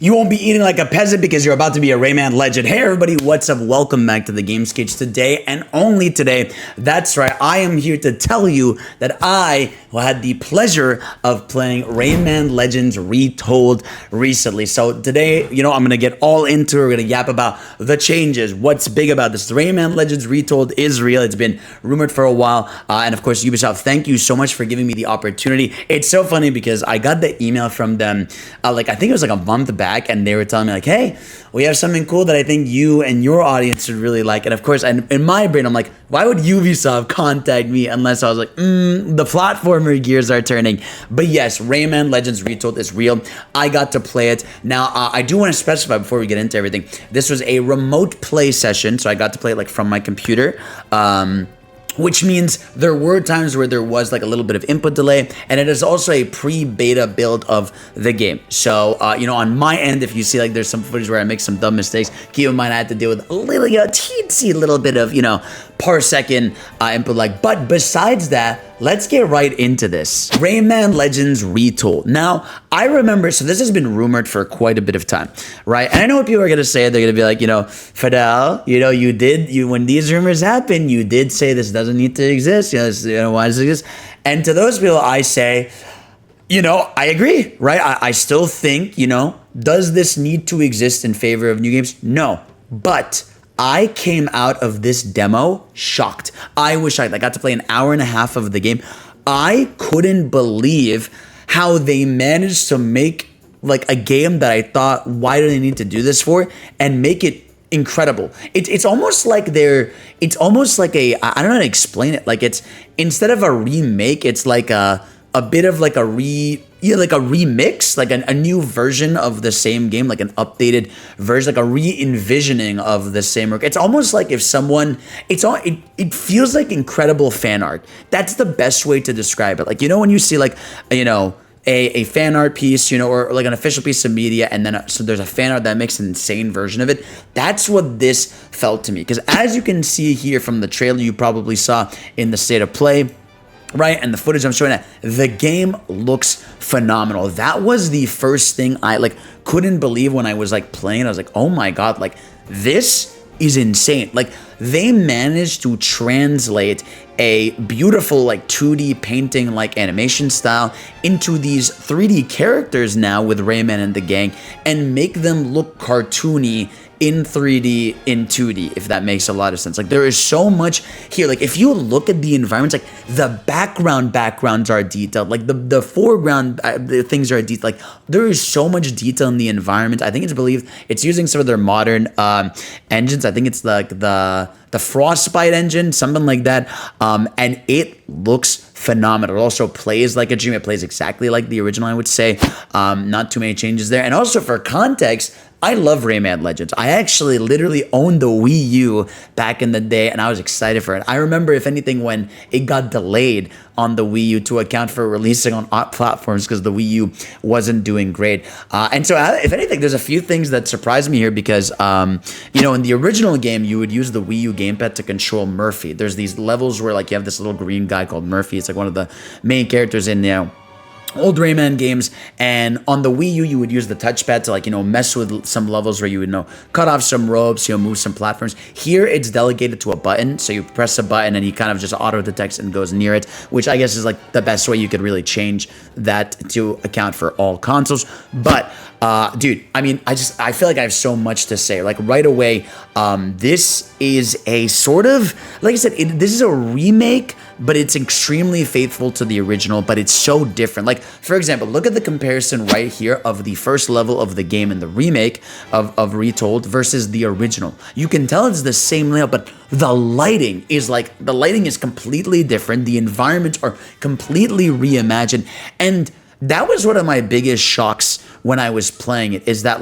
You won't be eating like a peasant because you're about to be a Rayman legend. Hey everybody, what's up? Welcome back to the Game Sketch today and only today. That's right, I am here to tell you that I had the pleasure of playing Rayman Legends Retold recently. So today, I'm gonna get all into it. We're gonna yap about the changes, what's big about this. Rayman Legends Retold is real. It's been rumored for a while. And of course, Ubisoft, thank you so much for giving me the opportunity. It's so funny because I got the email from them, I think it was like a month back, and they were telling me like, hey, we have something cool that I think you and your audience would really like. And of course, in my brain, I'm like, why would Ubisoft contact me unless I was like, the platformer gears are turning. But yes, Rayman Legends Retold is real. I got to play it. Now, I do want to specify before we get into everything, this was a remote play session, so I got to play it like from my computer. Which means there were times where there was like a little bit of input delay, and it is also a pre-beta build of the game. So, on my end, if you see like there's some footage where I make some dumb mistakes, keep in mind I had to deal with a little, teensy little bit of, parsecond input lag. But besides that, let's get right into this. Rayman Legends Retold. Now, I remember, so this has been rumored for quite a bit of time, right? And I know what people are going to say. They're going to be like, Fidel, when these rumors happen, you did say this doesn't need to exist. Why does it exist? And to those people, I say, I agree, right? I still think, does this need to exist in favor of new games? No. But I came out of this demo shocked. I was shocked. I got to play an hour and a half of the game. I couldn't believe how they managed to make like a game that I thought, why do they need to do this for? And make it incredible. It's almost like it's almost like I don't know how to explain it. Like it's, instead of a remake, it's like a bit of like a remix, like a new version of the same game, like an updated version, like a re-envisioning of the same work. It's almost like if someone, it feels like incredible fan art. That's the best way to describe it. Like, when you see like, a fan art piece, or like an official piece of media, and then so there's a fan art that makes an insane version of it. That's what this felt to me. Because as you can see here from the trailer you probably saw in the state of play, right, and the footage I'm showing, the game looks phenomenal. That was the first thing I couldn't believe when I was playing. I was like, oh my god, this is insane. They managed to translate a beautiful 2D painting animation style into these 3D characters now with Rayman and the gang, and make them look cartoony in 3D, in 2D, if that makes a lot of sense. There is so much here. If you look at the environments, the backgrounds are detailed. The foreground the things are detailed. There is so much detail in the environment. I think it's believed it's using some of their modern engines. I think it's the Frostbite engine, something like that. And it looks phenomenal. It also plays like a dream. It plays exactly like the original, I would say. Not too many changes there. And also for context, I love Rayman Legends. I actually literally owned the Wii U back in the day, and I was excited for it. I remember, if anything, when it got delayed on the Wii U to account for releasing on platforms because the Wii U wasn't doing great. And so, if anything, there's a few things that surprised me here because, in the original game, you would use the Wii U gamepad to control Murphy. There's these levels where, you have this little green guy called Murphy. It's one of the main characters in, old Rayman games, and on the Wii U, you would use the touchpad to mess with some levels where you would cut off some ropes, move some platforms. Here, it's delegated to a button, so you press a button and he kind of just auto detects and goes near it, which I guess is the best way you could really change that to account for all consoles. But dude, I feel like I have so much to say. Right away, this is a sort of, like I said, this is a remake, but it's extremely faithful to the original, but it's so different. For example, look at the comparison right here of the first level of the game in the remake of Retold versus the original. You can tell it's the same layout, but the lighting is completely different. The environments are completely reimagined, and that was one of my biggest shocks when I was playing it, is that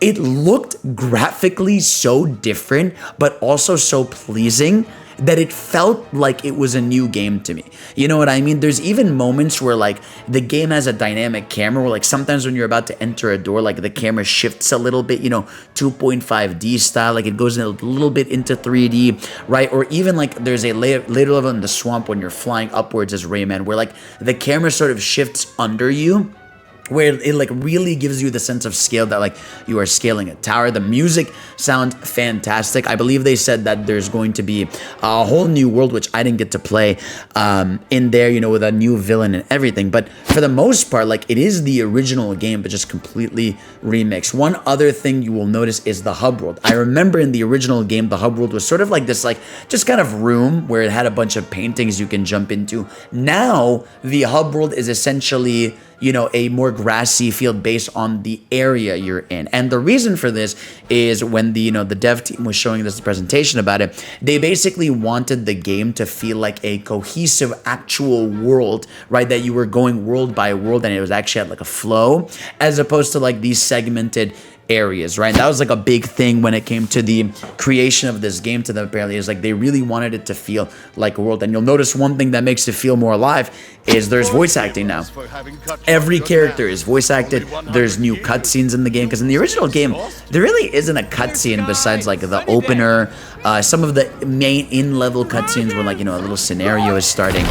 it looked graphically so different, but also so pleasing that it felt like it was a new game to me. You know what I mean? There's even moments where the game has a dynamic camera where sometimes when you're about to enter a door, the camera shifts a little bit, 2.5D style, it goes in a little bit into 3D, right? Or even there's a later level in the swamp when you're flying upwards as Rayman where the camera sort of shifts under you. where it like really gives you the sense of scale that like you are scaling a tower. The music sounds fantastic. I believe they said that there's going to be a whole new world, which I didn't get to play in there, you know, with a new villain and everything. But for the most part, like it is the original game, but just completely remixed. One other thing you will notice is the hub world. I remember in the original game, the hub world was sort of like this, like just kind of room where it had a bunch of paintings you can jump into. Now the hub world is essentially, you know, a more grassy field based on the area you're in. And the reason for this is when the, you know, the dev team was showing this presentation about it, they basically wanted the game to feel like a cohesive actual world, right? That you were going world by world and it was actually had like a flow, as opposed to like these segmented areas, right? That was like a big thing when it came to the creation of this game to them. Apparently, is like they really wanted it to feel like a world. And you'll notice one thing that makes it feel more alive is there's voice acting now. Every character is voice acted. There's new cutscenes in the game, because in the original game there really isn't a cutscene besides like the opener. Some of the main in-level cutscenes where like, you know, a little scenario is starting,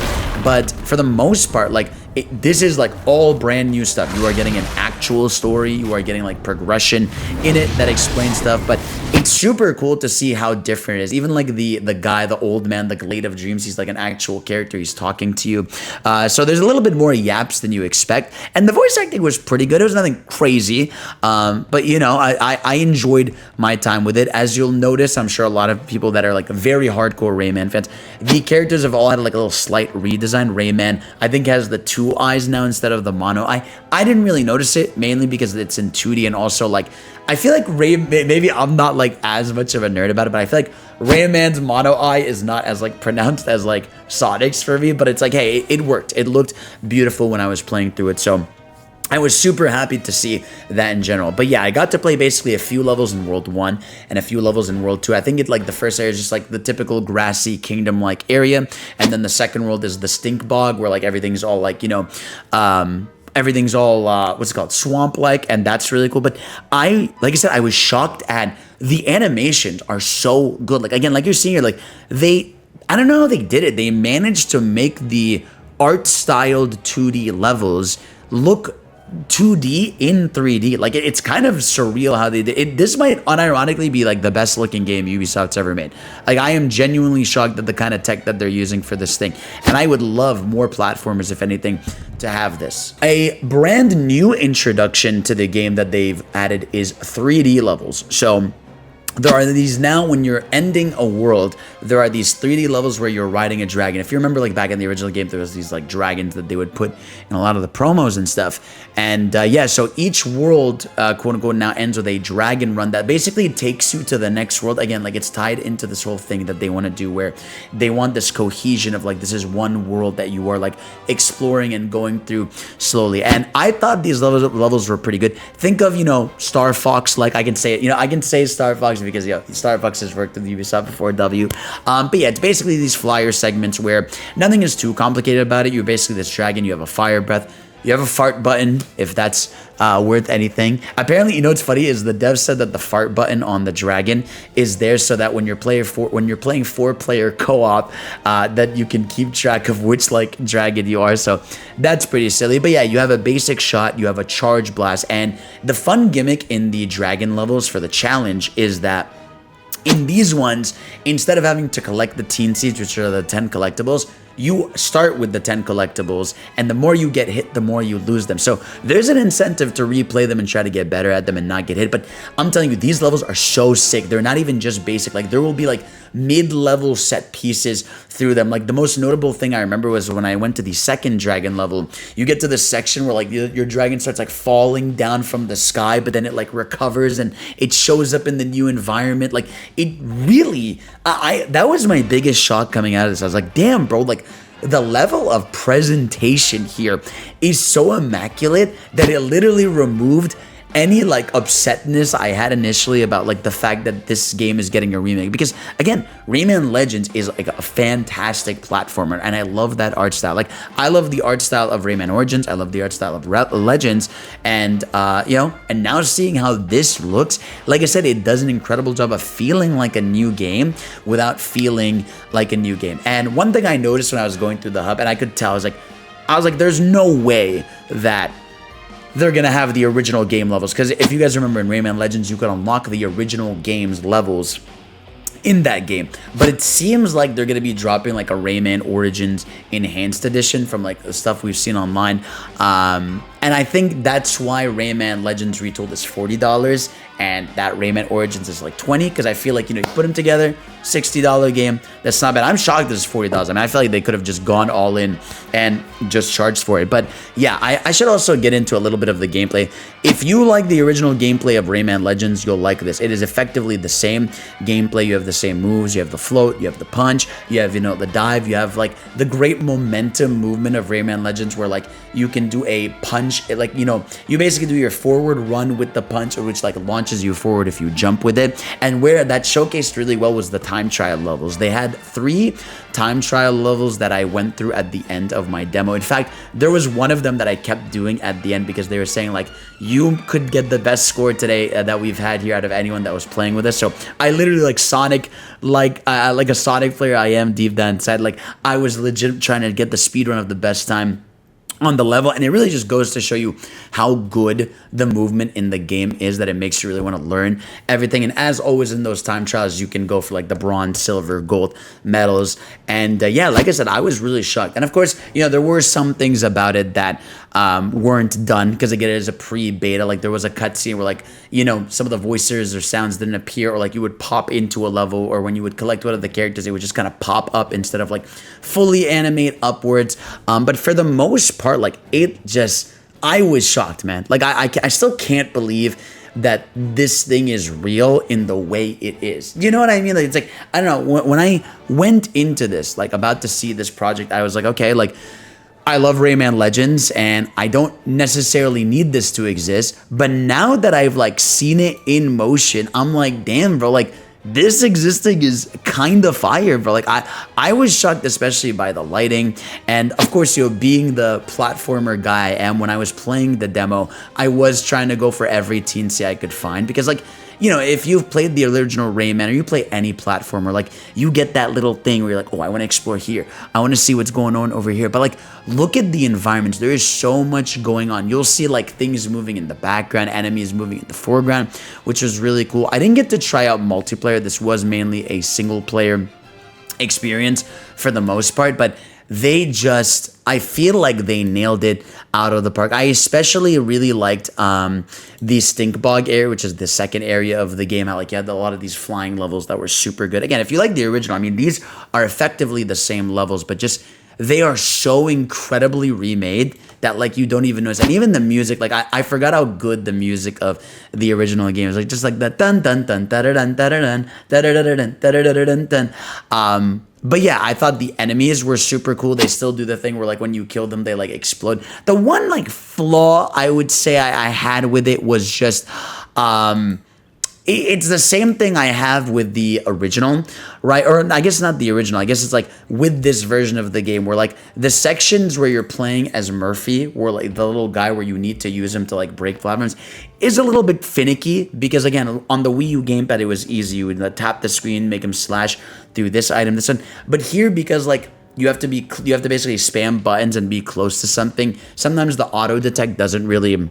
but for the most part, like this is like all brand new stuff. You are getting an actual story. You are getting like progression in it that explains stuff. But it's super cool to see how different it is. Even like the guy, the old man, the Glade of Dreams, he's like an actual character. He's talking to you. So there's a little bit more yaps than you expect. And the voice acting was pretty good. It was nothing crazy. But you know, I enjoyed my time with it. As you'll notice, I'm sure a lot of people that are like very hardcore Rayman fans, the characters have all had like a little slight redesign. Rayman, I think, has the two eyes now instead of the mono eye. I didn't really notice it, mainly because it's in 2D, and also like I feel like maybe I'm not like as much of a nerd about it, but I feel like Rayman's mono eye is not as like pronounced as like Sonic's for me. But it's like, hey, it worked. It looked beautiful when I was playing through it, so I was super happy to see that in general. But yeah, I got to play basically a few levels in World 1 and a few levels in World 2. I think like the first area is just like the typical grassy kingdom-like area. And then the second world is the stink bog, where like everything's all like, you know, everything's all, what's it called? Swamp-like. And that's really cool. But like I said, I was shocked at the animations are so good. Like, again, like you're seeing here, like I don't know how they did it. They managed to make the art-styled 2D levels look 2D in 3D. Like it's kind of surreal how they did it. This might unironically be like the best looking game Ubisoft's ever made. Like I am genuinely shocked at the kind of tech that they're using for this thing. And I would love more platformers, if anything, to have this. A brand new introduction to the game that they've added is 3D levels. So there are these now, when you're ending a world, there are these 3D levels where you're riding a dragon. If you remember, like back in the original game, there was these like dragons that they would put in a lot of the promos and stuff. And yeah, so each world, quote unquote, now ends with a dragon run that basically takes you to the next world. Again, like it's tied into this whole thing that they want to do, where they want this cohesion of like, this is one world that you are like exploring and going through slowly. And I thought these levels were pretty good. Think of, you know, Star Fox, like I can say it, you know, I can say Star Fox because, you know, Star Fox has worked with Ubisoft before, W. But yeah, it's basically these flyer segments where nothing is too complicated about it. You're basically this dragon, you have a fire breath, you have a fart button, if that's worth anything. Apparently, you know what's funny is the dev said that the fart button on the dragon is there so that when you're playing 4-player co-op, that you can keep track of which like dragon you are. So that's pretty silly. But yeah, you have a basic shot, you have a charge blast, and the fun gimmick in the dragon levels for the challenge is that in these ones, instead of having to collect the teen seeds, which are the 10 collectibles, you start with the 10 collectibles, and the more you get hit, the more you lose them. So there's an incentive to replay them and try to get better at them and not get hit. But I'm telling you, these levels are so sick. They're not even just basic. Like there will be like mid-level set pieces through them. Like the most notable thing I remember was when I went to the second dragon level, you get to this section where like your dragon starts like falling down from the sky, but then it like recovers and it shows up in the new environment. Like it really, that was my biggest shock coming out of this. I was like, damn, bro, like the level of presentation here is so immaculate that it literally removed any like upsetness I had initially about like the fact that this game is getting a remake. Because again, Rayman Legends is like a fantastic platformer, and I love that art style. Like I love the art style of Rayman Origins, I love the art style of Legends, and you know, and now seeing how this looks, like I said, it does an incredible job of feeling like a new game without feeling like a new game. And one thing I noticed when I was going through the hub, and I could tell, I was like, there's no way that they're gonna have the original game levels. Because if you guys remember in Rayman Legends, you could unlock the original game's levels in that game, but it seems like they're gonna be dropping like a Rayman Origins Enhanced Edition from like the stuff we've seen online, and I think that's why Rayman Legends Retold is $40 and that Rayman Origins is like $20, because I feel like, you know, you put them together, $60 game, that's not bad. I'm shocked this is $40. I mean, I feel like they could have just gone all in and just charged for it. But yeah, I should also get into a little bit of the gameplay. If you like the original gameplay of Rayman Legends, you'll like this. It is effectively the same gameplay. You have the same moves, you have the float, you have the punch, you have, you know, the dive, you have like the great momentum movement of Rayman Legends, where like you can do a punch, like, you know, you basically do your forward run with the punch, which like launches you forward if you jump with it. And where that showcased really well was the time trial levels. They had 3 time trial levels that I went through at the end of my demo. In fact, there was one of them that I kept doing at the end, because they were saying like, you could get the best score today that we've had here out of anyone that was playing with us. So I literally, like Sonic, like a Sonic player I am deep down inside, like I was legit trying to get the speed run of the best time on the level. And it really just goes to show you how good the movement in the game is, that it makes you really want to learn everything. And as always in those time trials, you can go for like the bronze, silver, gold medals. And yeah, like I said, I was really shocked. And of course, you know, there were some things about it that weren't done, because again, it is a pre-beta. Like there was a cutscene where, like, you know, some of the voices or sounds didn't appear, or like you would pop into a level, or when you would collect one of the characters, it would just kind of pop up instead of like fully animate upwards. But for the most part, like it just, I was shocked, man. Like I still can't believe that this thing is real in the way it is. You know what I mean? Like, it's like, I don't know, when I went into this, like about to see this project, I was like, okay, like I love Rayman Legends and I don't necessarily need this to exist. But now that I've like seen it in motion, I'm like, damn, bro, like this existing is kind of fire, bro. Like I was shocked, especially by the lighting. And of course, you know, being the platformer guy I am, when I was playing the demo, I was trying to go for every teensy I could find, because like, you know, if you've played the original Rayman, or you play any platformer, like you get that little thing where you're like, oh, I want to explore here. I want to see what's going on over here. But like, look at the environments. There is so much going on. You'll see like things moving in the background, enemies moving in the foreground, which was really cool. I didn't get to try out multiplayer. This was mainly a single player experience for the most part, but they just, I feel like they nailed it out of the park. I especially really liked the Stink Bog area, which is the second area of the game. How like you had a lot of these flying levels that were super good. Again, if you like the original, I mean, these are effectively the same levels, but just they are so incredibly remade that like you don't even notice. And even the music, like I forgot how good the music of the original game is. Like just like that dun dun dun da da dun da da dun da da da dun da da da dun dun. But yeah, I thought the enemies were super cool. They still do the thing where like when you kill them, they like explode. The one like flaw I would say I had with it was just it's the same thing I have with the original, right? Or I guess not the original. I guess it's like with this version of the game where like the sections where you're playing as Murphy, where like the little guy where you need to use him to like break platforms, is a little bit finicky, because again, on the Wii U gamepad, it was easy. You would tap the screen, make him slash through this item, this one. But here, because like you have to basically spam buttons and be close to something, sometimes the auto detect doesn't really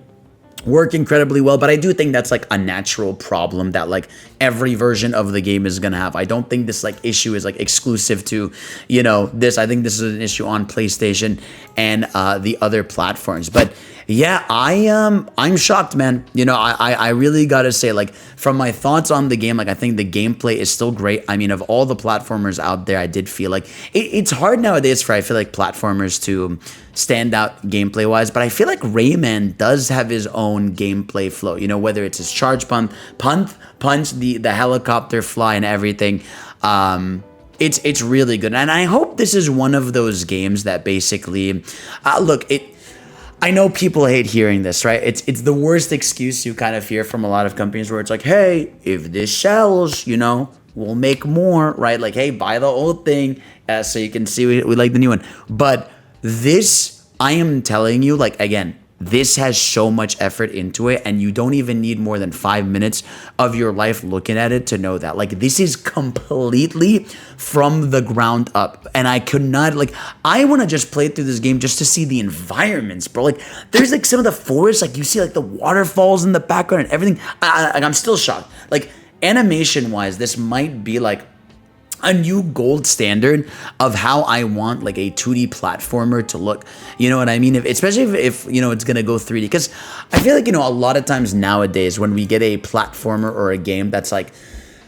work incredibly well. But I do think that's like a natural problem that like every version of the game is gonna have. I don't think this like issue is like exclusive to, you know, this. I think this is an issue on PlayStation and the other platforms. But yeah, I'm shocked, man. You know, I really gotta say, like, from my thoughts on the game, like I think the gameplay is still great. I mean, of all the platformers out there, I did feel like it's hard nowadays for, I feel like, platformers to stand out gameplay wise, but I feel like Rayman does have his own gameplay flow. You know, whether it's his charge punch, the helicopter fly, and everything. It's really good, and I hope this is one of those games that basically, look, I know people hate hearing this, right? It's the worst excuse you kind of hear from a lot of companies, where it's like, hey, if this sells, you know, we'll make more, right? Like, hey, buy the old thing so you can see we like the new one. But this, I am telling you, like, again, this has so much effort into it, and you don't even need more than 5 minutes of your life looking at it to know that. Like, this is completely from the ground up, and I could not, like, I want to just play through this game just to see the environments, bro. Like, there's like some of the forests, like you see like the waterfalls in the background and everything. I'm still shocked. Like, animation wise, this might be like a new gold standard of how I want like a 2D platformer to look. You know what I mean? Especially if you know, it's gonna go 3D. Because I feel like, you know, a lot of times nowadays when we get a platformer or a game that's like,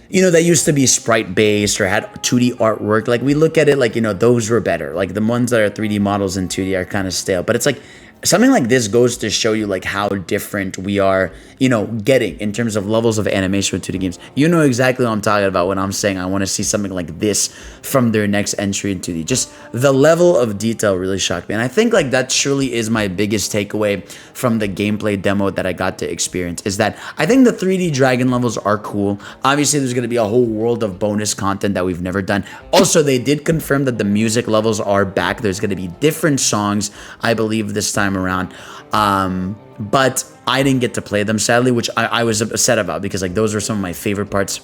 you know, that used to be sprite based or had 2D artwork, like we look at it like, you know, those were better. Like the ones that are 3D models in 2D are kind of stale. But it's like, something like this goes to show you like how different we are, you know, getting in terms of levels of animation with 2D games. You know exactly what I'm talking about when I'm saying I want to see something like this from their next entry in 2D. Just the level of detail really shocked me. And I think like that surely is my biggest takeaway from the gameplay demo that I got to experience, is that I think the 3D dragon levels are cool. Obviously, there's going to be a whole world of bonus content that we've never done. Also, they did confirm that the music levels are back. There's going to be different songs, I believe, this time around. But I didn't get to play them, sadly, which I was upset about, because like those were some of my favorite parts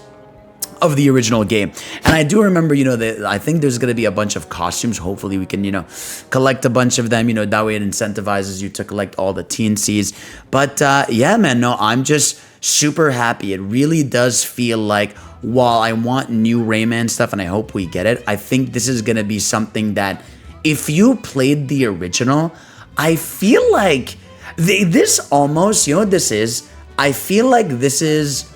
of the original game. And I do remember, you know, that I think there's going to be a bunch of costumes. Hopefully we can, you know, collect a bunch of them, you know, that way it incentivizes you to collect all the TNCs. But yeah, man, no, I'm just super happy. It really does feel like, while I want new Rayman stuff and I hope we get it, I think this is going to be something that if you played the original, I feel like this almost, you know what this is? I feel like this is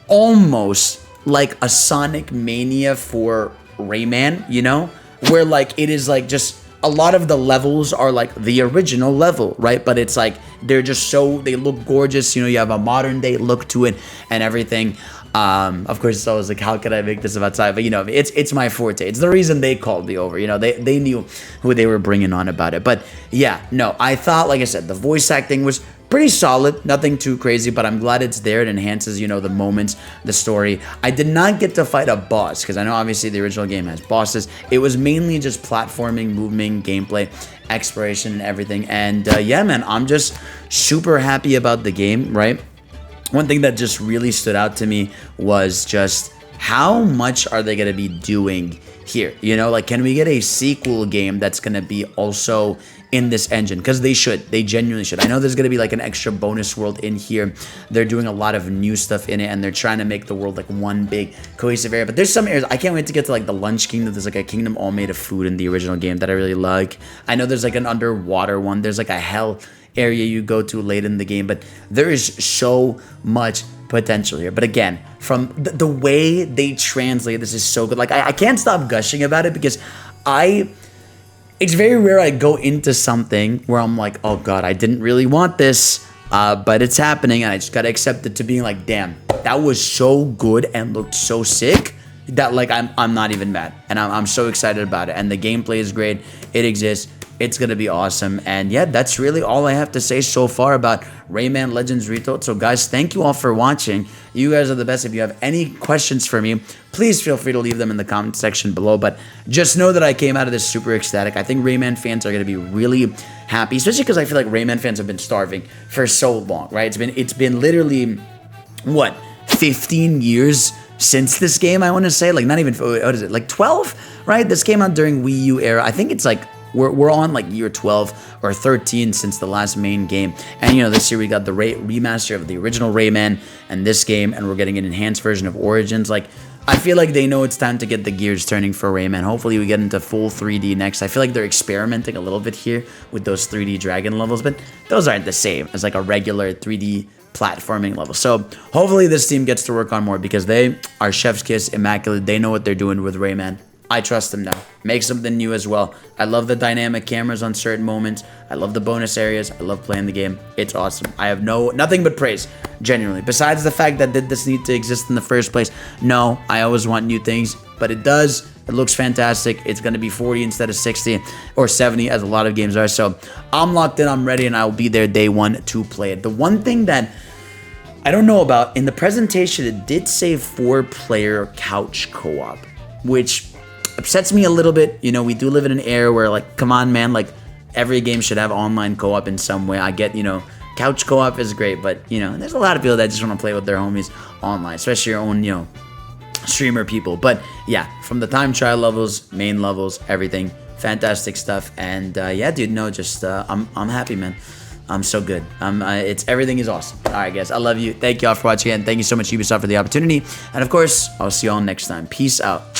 almost like a Sonic Mania for Rayman, you know? Where like it is like just a lot of the levels are like the original level, right? But it's like they're just so, they look gorgeous, you know, you have a modern day look to it and everything. Of course, it's always like, how could I make this about sci-fi? But you know, it's my forte. It's the reason they called me over. You know, they knew who they were bringing on about it. But yeah, no, I thought, like I said, the voice acting was pretty solid, nothing too crazy, but I'm glad it's there. It enhances, you know, the moments, the story. I did not get to fight a boss, because I know obviously the original game has bosses. It was mainly just platforming, movement, gameplay, exploration, and everything. And yeah, man, I'm just super happy about the game, right? One thing that just really stood out to me was just how much are they going to be doing here? You know, like, can we get a sequel game that's going to be also in this engine? Because they should. They genuinely should. I know there's going to be like an extra bonus world in here. They're doing a lot of new stuff in it, and they're trying to make the world like one big cohesive area. But there's some areas, I can't wait to get to like the Lunch Kingdom. There's like a kingdom all made of food in the original game that I really like. I know there's like an underwater one. There's like a hell area you go to late in the game, but there is so much potential here. But again, from the way they translate this is so good. Like, I can't stop gushing about it, because it's very rare I go into something where I'm like, oh god, I didn't really want this, but it's happening, and I just gotta accept it to being like, damn, that was so good and looked so sick that like I'm not even mad, and I'm so excited about it. And the gameplay is great. It exists. It's going to be awesome. And yeah, that's really all I have to say so far about Rayman Legends Retold. So guys, thank you all for watching. You guys are the best. If you have any questions for me, please feel free to leave them in the comment section below. But just know that I came out of this super ecstatic. I think Rayman fans are going to be really happy, especially because I feel like Rayman fans have been starving for so long, right? It's been literally, what, 15 years since this game, I want to say? Like, not even, what is it, like 12, right? This came out during Wii U era. I think it's like, we're on like year 12 or 13 since the last main game. And you know, this year we got the remaster of the original Rayman and this game, and we're getting an enhanced version of Origins. Like, I feel like they know it's time to get the gears turning for Rayman. Hopefully we get into full 3D next. I feel like they're experimenting a little bit here with those 3D dragon levels, but those aren't the same as like a regular 3D platforming level. So hopefully this team gets to work on more, because they are chef's kiss, immaculate. They know what they're doing with Rayman. I trust them now. Make something new as well. I love the dynamic cameras on certain moments. I love the bonus areas. I love playing the game. It's awesome. I have nothing but praise, genuinely. Besides the fact that did this need to exist in the first place? No, I always want new things, but it does. It looks fantastic. It's going to be 40 instead of 60 or 70, as a lot of games are. So I'm locked in. I'm ready, and I will be there day one to play it. The one thing that I don't know about, in the presentation, it did say 4-player couch co-op, which upsets me a little bit. You know, we do live in an era where, like, come on, man, like, every game should have online co-op in some way. I get, you know, couch co-op is great, but, you know, there's a lot of people that just want to play with their homies online, especially your own, you know, streamer people. But yeah, from the time trial levels, main levels, everything, fantastic stuff. And yeah, dude, no, just I'm happy, man. I'm so good. It's everything is awesome. All right, guys, I love you. Thank you all for watching, and thank you so much, Ubisoft, for the opportunity. And of course, I'll see you all next time. Peace out.